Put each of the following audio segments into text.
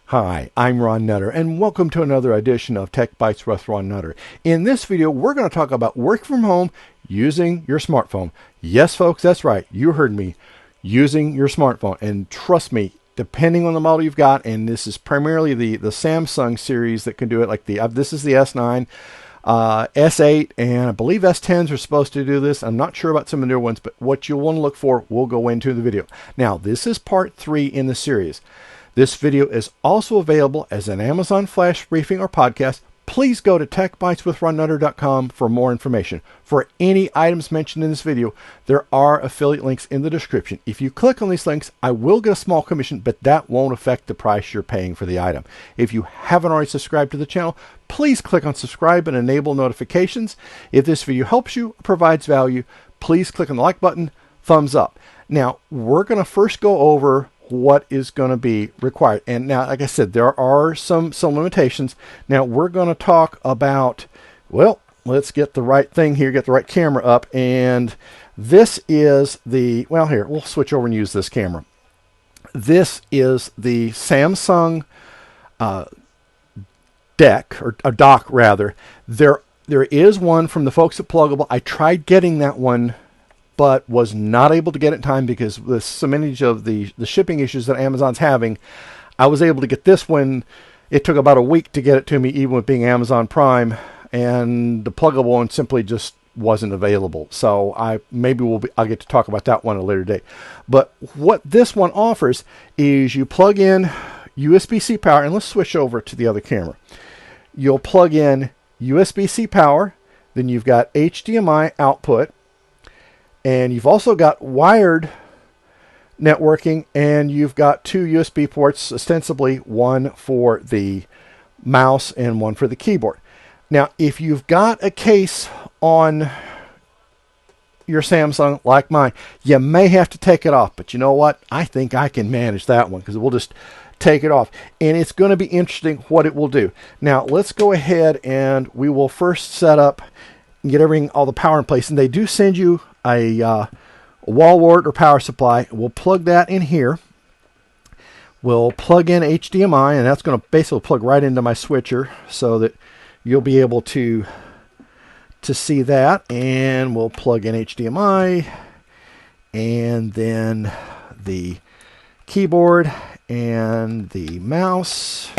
Hi, I'm Ron Nutter, and welcome to another edition of Tech Bites with Ron Nutter. In this video, we're going to talk about working from home using your smartphone. Yes, folks, that's right. You heard me. Using your smartphone. And trust me, depending on the model you've got, and this is primarily the Samsung series that can do it, like this is the S9, S8, and I believe S10s are supposed to do this. I'm not sure about some of the newer ones, but what you'll want to look for, we'll go into the video. Now, this is part 3 in the series. This video is also available as an Amazon Flash briefing or podcast. Please go to techbiteswithronnutter.com for more information. For any items mentioned in this video, there are affiliate links in the description. If you click on these links, I will get a small commission, but that won't affect the price you're paying for the item. If you haven't already subscribed to the channel, please click on subscribe and enable notifications. If this video helps you or provides value, please click on the like button, thumbs up. Now, we're going to first go over what is going to be required. And now, like I said, there are some limitations. Now, we're going to talk about, well, let's get the right thing here, get the right camera up. And this is the, well, here, we'll switch over and use this camera. This is the Samsung deck, or a dock rather. There is one from the folks at Plugable. I tried getting that one, but was not able to get it in time because with so many of the shipping issues that Amazon's having. I was able to get this one. It took about a week to get it to me, even with being Amazon Prime, and the Plugable one simply just wasn't available. So I'll get to talk about that one at a later date. But what this one offers is you plug in USB-C power, and let's switch over to the other camera. You'll plug in USB-C power, then you've got HDMI output, and you've also got wired networking, and you've got 2 USB ports, ostensibly one for the mouse and one for the keyboard. Now, if you've got a case on your Samsung like mine, you may have to take it off. But you know what? I think I can manage that one because we'll just take it off. And it's going to be interesting what it will do. Now, let's go ahead and we will first set up and get everything, all the power in place. And they do send you a wall wart or power supply. We'll plug that in here. We'll plug in HDMI, and that's going to basically plug right into my switcher so that you'll be able to see that. And we'll plug in HDMI, and then the keyboard and the mouse,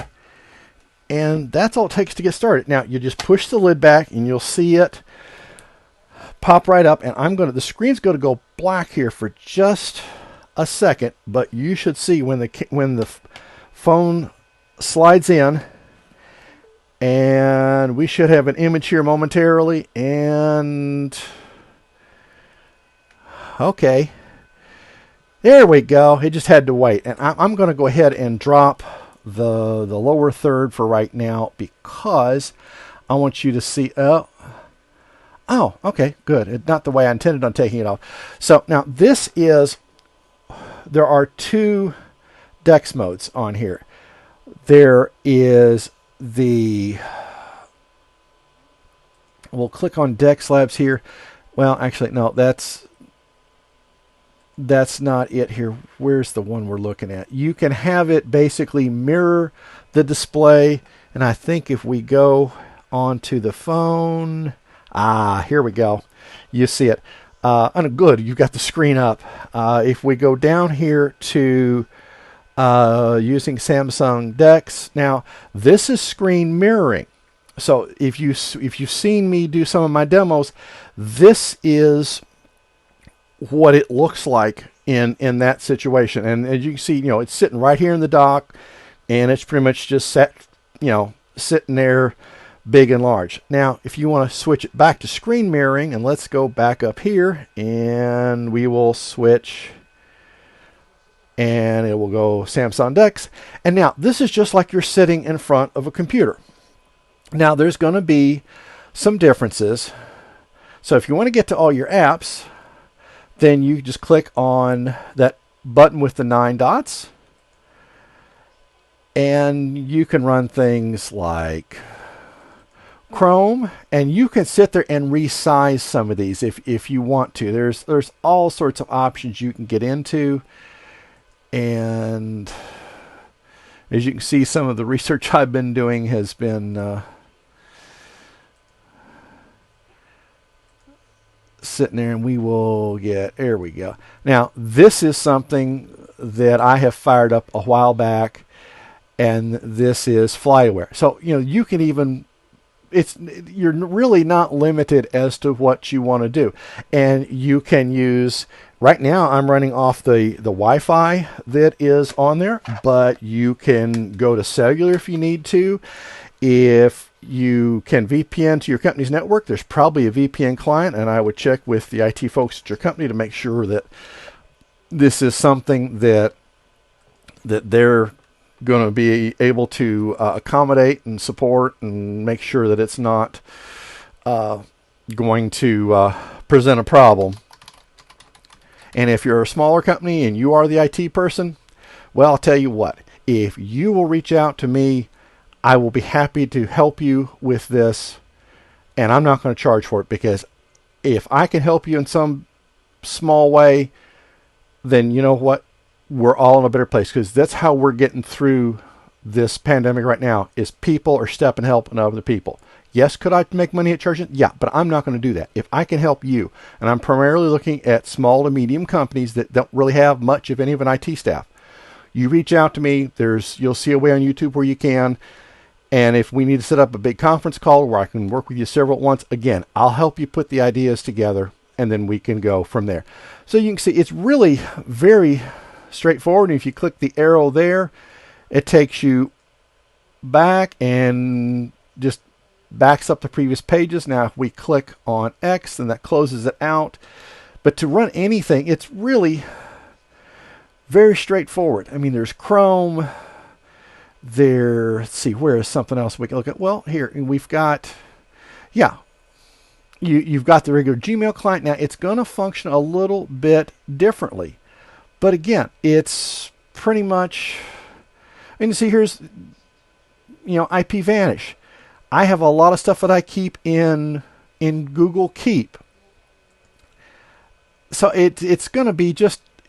and that's all it takes to get started. Now you just push the lid back and you'll see it pop right up, and the screen's going to go black here for just a second, but you should see when the phone slides in, and we should have an image here momentarily. And okay, there we go. It just had to wait, and I'm going to go ahead and drop the lower third for right now because I want you to see. Oh, okay, good. It's not the way I intended on taking it off. So now there are 2 DeX modes on here. There is we'll click on DeX Labs here. Well, actually, no, that's not it here. Where's the one we're looking at? You can have it basically mirror the display. And I think if we go onto the phone, here we go. You see it. Good, you've got the screen up. If we go down here to using Samsung DeX, now this is screen mirroring. So if you've seen me do some of my demos, this is what it looks like in that situation. And as you can see, it's sitting right here in the dock, and it's pretty much just sitting there big and large. Now, if you want to switch it back to screen mirroring, and let's go back up here, and we will switch, and it will go Samsung DeX. And now, this is just like you're sitting in front of a computer. Now, there's going to be some differences. So if you want to get to all your apps, then you just click on that button with the 9 dots, and you can run things like Chrome, and you can sit there and resize some of these if you want to. There's all sorts of options you can get into, and As you can see, some of the research I've been doing has been sitting there, and we will get, there we go. Now, this is something that I have fired up a while back, and this is FlyAware. So, you can even, you're really not limited as to what you want to do. And you can use, right now I'm running off the Wi-Fi that is on there, but you can go to cellular if you need to. If you can VPN to your company's network, there's probably a VPN client, and I would check with the IT folks at your company to make sure that this is something that they're going to be able to accommodate and support, and make sure that it's not going to present a problem. And if you're a smaller company and you are the IT person, well, I'll tell you what, if you will reach out to me, I will be happy to help you with this, and I'm not going to charge for it, because if I can help you in some small way, then you know what? We're all in a better place, because that's how we're getting through this pandemic right now, is people are stepping helping other people. Yes, could I make money at charging? Yeah, but I'm not going to do that. If I can help you, and I'm primarily looking at small to medium companies that don't really have much of any of an IT staff, you reach out to me. You'll see a way on YouTube where you can. And if we need to set up a big conference call where I can work with you several at once, again, I'll help you put the ideas together, and then we can go from there. So you can see it's really very straightforward. And if you click the arrow there, it takes you back and just backs up the previous pages. Now, if we click on X, then that closes it out. But to run anything, it's really very straightforward. I mean, there's Chrome. Let's see, where is something else we can look at? Well, here we've got, you've got the regular Gmail client. Now, it's going to function a little bit differently, but again, it's pretty much, and you see here's, IPVanish. I have a lot of stuff that I keep in Google Keep. So it's going to be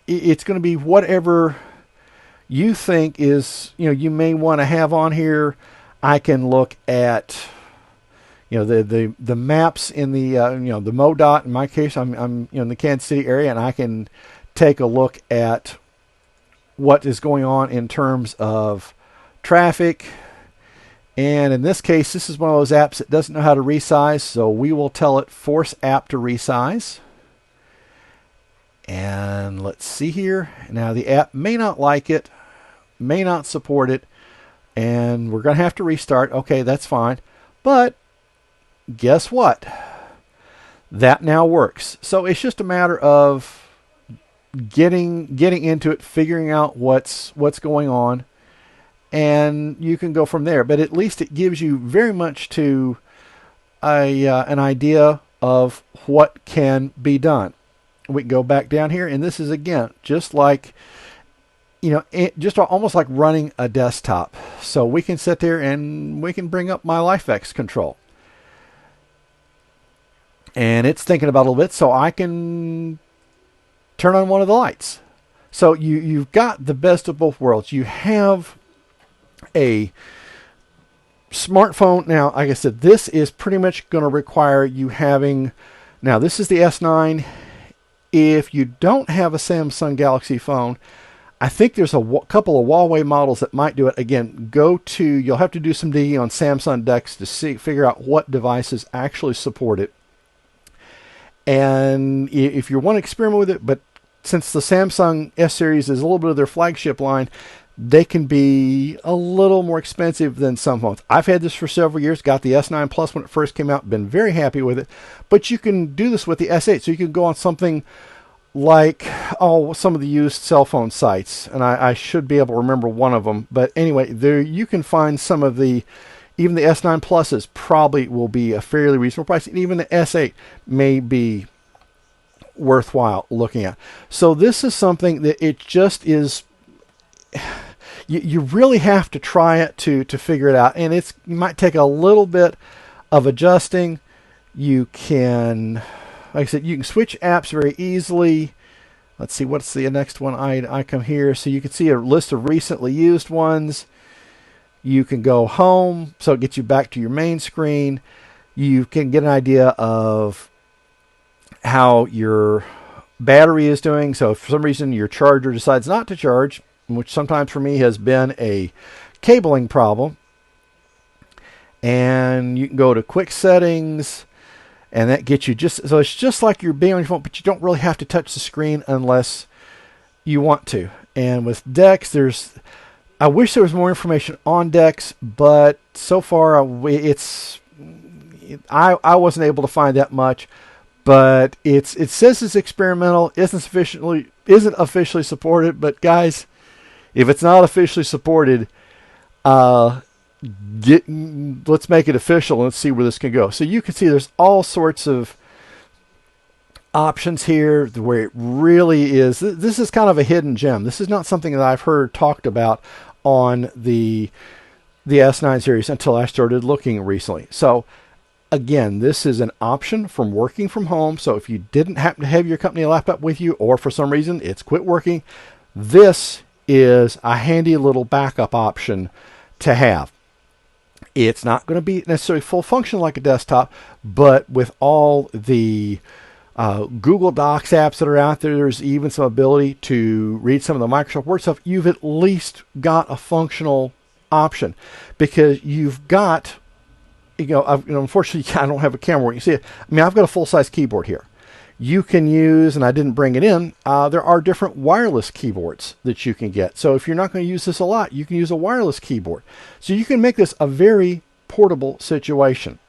it's going to be whatever you think is, you may want to have on here. I can look at, the maps in the, the MoDOT. In my case, I'm in the Kansas City area, and I can take a look at what is going on in terms of traffic. And in this case, this is one of those apps that doesn't know how to resize, so we will tell it force app to resize. And let's see here. Now, the app may not like it, may not support it, and we're going to have to restart. Okay, that's fine. But guess what? That now works. So it's just a matter of getting into it, figuring out what's going on, and you can go from there. But at least it gives you very much to an idea of what can be done. We can go back down here, and this is, again, just like, just almost like running a desktop. So we can sit there and we can bring up my LifeX control. And it's thinking about it a little bit, so I can turn on one of the lights. So you've got the best of both worlds. You have a smartphone. Now, like I said, this is pretty much going to require you having, now this is the S9. If you don't have a Samsung Galaxy phone, I think there's a couple of Huawei models that might do it. Again, you'll have to do some digging on Samsung Dex to figure out what devices actually support it. And if you want to experiment with it, but since the Samsung S series is a little bit of their flagship line, they can be a little more expensive than some phones. I've had this for several years, got the S9 Plus when it first came out, been very happy with it. But you can do this with the S8, so you can go on something like, some of the used cell phone sites, and I should be able to remember one of them. But anyway, there you can find some of even the S9 Pluses probably will be a fairly reasonable price, and even the S8 may be worthwhile looking at. So this is something that it just is, you really have to try it to figure it out, and it might take a little bit of adjusting. You can, like I said, you can switch apps very easily. Let's see, what's the next one? I come here, so you can see a list of recently used ones. You can go home, so it gets you back to your main screen. You can get an idea of how your battery is doing. So if for some reason your charger decides not to charge, which sometimes for me has been a cabling problem, and you can go to quick settings, and that gets you so it's just like you're being on your phone, but you don't really have to touch the screen unless you want to. And with DeX, I wish there was more information on DeX, but so far I wasn't able to find that much. But it says it's experimental, isn't officially supported. But guys, if it's not officially supported, let's make it official and let's see where this can go. So you can see there's all sorts of options here where it really is. This is kind of a hidden gem. This is not something that I've heard talked about on the S9 series until I started looking recently. So again, this is an option from working from home. So if you didn't happen to have your company laptop with you, or for some reason it's quit working, this is a handy little backup option to have. It's not going to be necessarily full function like a desktop, but with all the Google Docs apps that are out there, there's even some ability to read some of the Microsoft Word stuff. You've at least got a functional option, because you've got, unfortunately, I don't have a camera where you can see it. I mean, I've got a full-size keyboard here. You can use, and I didn't bring it in, there are different wireless keyboards that you can get. So if you're not going to use this a lot, you can use a wireless keyboard. So you can make this a very portable situation.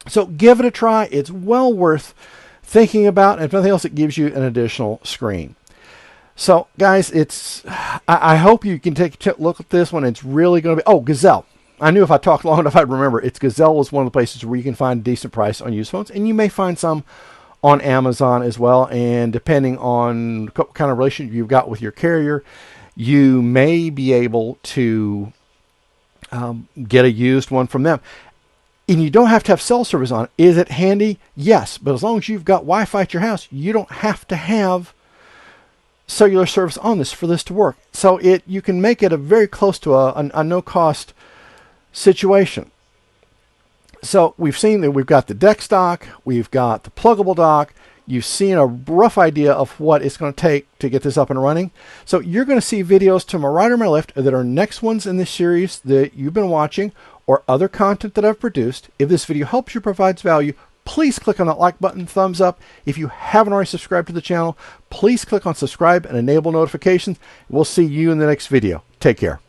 So give it a try. It's well worth thinking about, and if nothing else, it gives you an additional screen. So guys, I hope you can take a look at this one. It's really going to be, Gazelle. I knew if I talked long enough I'd remember. Gazelle is one of the places where you can find a decent price on used phones, and you may find some on Amazon as well. And depending on what kind of relationship you've got with your carrier, you may be able to get a used one from them. And you don't have to have cell service on it. Is it handy? Yes. But as long as you've got Wi-Fi at your house, you don't have to have cellular service on this for this to work. So you can make it a very close to a no-cost situation. So we've seen that we've got the DeX dock, we've got the Plugable dock. You've seen a rough idea of what it's going to take to get this up and running. So you're going to see videos to my right or my left that are next ones in this series that you've been watching, or other content that I've produced. If this video helps you, provides value, please click on that like button, thumbs up. If you haven't already subscribed to the channel, please click on subscribe and enable notifications. We'll see you in the next video. Take care.